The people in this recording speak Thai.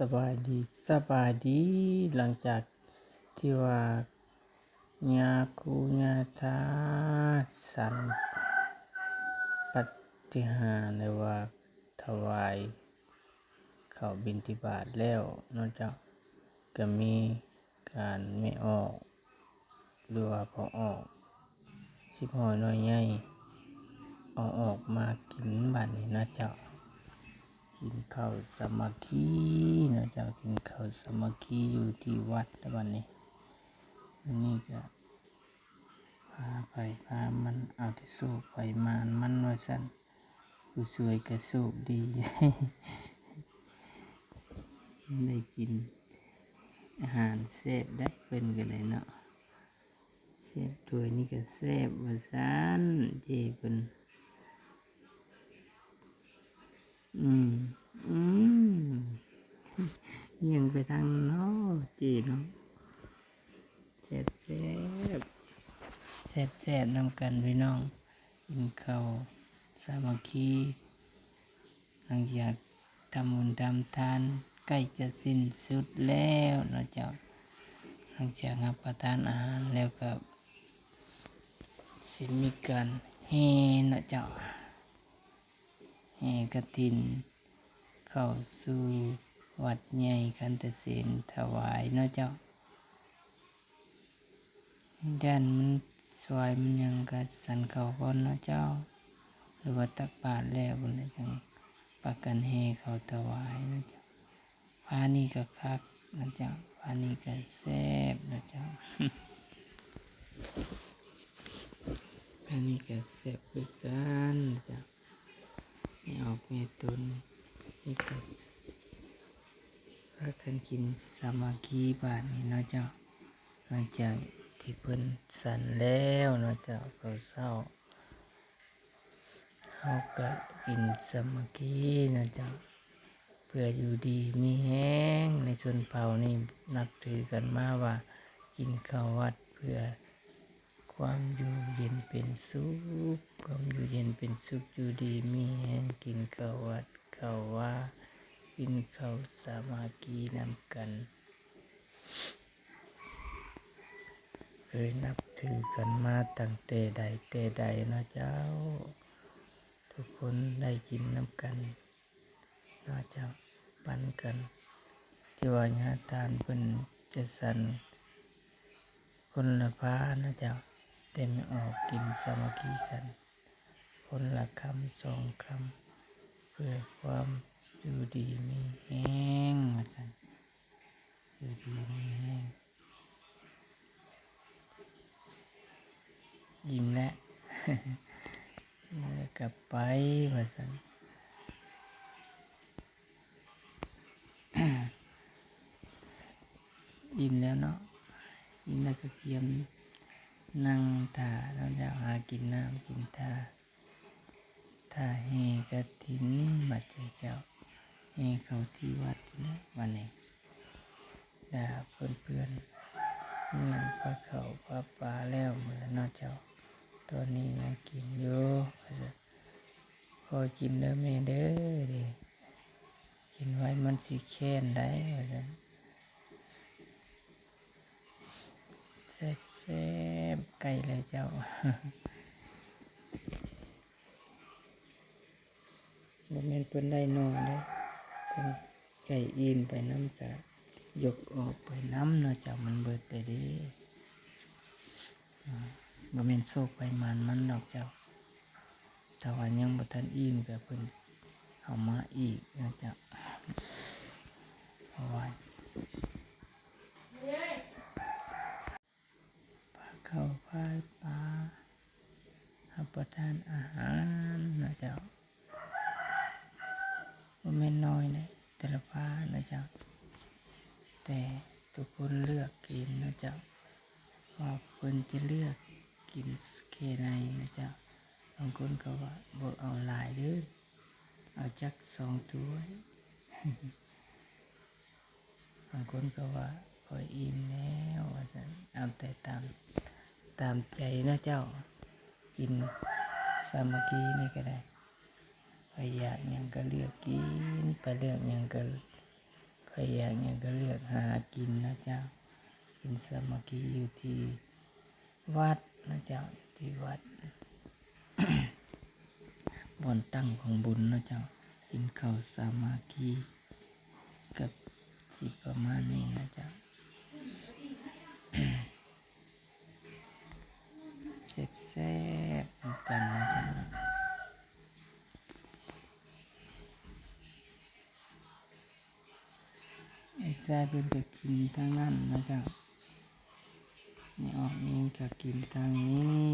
สบายดีหลังจากที่ว่าญาคูญาทาสันปฏิหารหรือว่าถวายข้าวบิณฑบาตแล้วนอกจากก็มีการไม่ออกหรือว่าพอออกสิบห่อน้อยใหญ่เอาออกมากินบัดนี้นะเจ้ากินข้าวสามัคคีนะเจ้ากินข้าวสามัคคีอยู่ที่วัดแล้วบัดนี้อันนี้ก็พาไปพามันเอาที่สูบไปมันว่าซั่นผู้ช่วยก็สูบดี ได้กินอาหารแซ่บได้เพิ่นก็เลยเนาะแซ่บถ้วยนี้ก็แซ่บว่าซั่นเจ้เพิ่นอืมอืมเอียงไปทางเนาะเจ้เนาะแซ่บแซ่บแซ่บแซ่บนำกันพี่น้องกินข้าวสามัคคีหลังจากทำบุญทำทานใกล้จะสิ้นสุดแล้วเนาะเจ้าหลังจากรับประทานอาหารแล้วก็สิมีการแห่เนาะเจ้าแห่กฐินเข้าสู่วัดใหญ่คันธเสนถวายเนาะเจ้าย่านมันสวยมันยังก็สั่นเข้าก่อนเนาะเจ้าหรือว่าตักบาตรแล้วพุ่นน่ะจังปากันแห่เข้าถวายเนาะเจ้าพานี่ก็คักนะเจ้าพานี่ก็แซ่บนะเจ้า พานี่ก็แซ่บคือกันนะเจ้าไม่ออกแม่ตุนนี่ก็พากันกินสามัคคีบาทนี่เนาะเจ้าหลังจากที่เพิ่นสั่นแล้วเนาะเจ้าก็เศร้าเฮาก็กินสามัคคีนะเจ้าเพื่ออยู่ดีมีแห้งในชนเผ่านี่นับถือกันมาว่ากินข้าววัดเพื่อความอยู่เย็นเป็นสุขความอยู่เย็นเป็นสุขอยู่ดีมีแห้งกินข้าววัดข้าวว่ากินข้าวสามัคคีนำกันเคยนับถือกันมาตั้งแต่ใดแต่ใดนะเจ้าทุกคนได้กินน้ำกันนะเจ้าปันกันที่ว่าญาทานเพิ่นจะสั่นคนละพานะเจ้าแต่ไม่ออกกินสามัคคีกันคนละคำสองคำเพื่อความอยู่ดีมีแห้งนะจ๊ะอยู่ดีมีแห้งยิ้มแล้ว แล้วกลับไปว่าซั่น อิ่มแล้วเนาะอิ่มแล้วก็เกียมนั่งท่าแล้วจะหากินน้ำกินท่าแห่กฐินบัดเจ้าแห่เข้าที่วัดนะวันนี้ด่าเพื่อนเงินพระเขาพระป่าแล้วเหมือนเนาะเจ้าตอนนี้ยังกินอยู่พอกินเด้อแม่เด้อดิกินไว้มันสิแค้นได้ว่าซั่นแซ่บไก่เลยเจ้า บ่แม่นเพิ่นได้นอนเด้เพิ่นไก่อิ่มไปน้ำกะยกออกไปน้ำเนาะเจ้ามันเบิดไปเด้บ่แม่นโซกไปมันดอกเจ้าถ้าว่ายังบ่ทันอิ่มก็เพิ่นเอามาอีกนะเจ้าเอาไว้พาเข้าพาปลารับประทานอาหารนะเจ้าบ่แม่นน้อยนะแต่ละพานะเจ้าแต่ทุกคนเลือกกินนะเจ้าว่าเพิ่นจะเลือกกินแค่ไหนนะเจ้าบางคนก็ว่าบ่เอาหลายเด้อเอาจัก2ถ้วย บางคนก็ว่าพออิ่มแล้วว่าซั่นเอาแต่ตามใจนะเจ้ากินสามัคคีนี่ก็ได้ใครอยากหยังก็เลือกกินไปเลือกหยังก็ ใครอยากเนี่ยก็เลือกหากินนะเจ้ากินสามัคคีอยู่ที่วัดนะเจ้าที่วัด บ่อนตั้งของบุญนะเจ้ากินข้าวสามัคคีกับสิประมาณนี้นะเจ้า แซ่บๆเหมือนกันนะเจ้าไอ้แซ่บเป็นก็กินทางนั้นนะเจ้านี่ออกเองก็กินทางนี้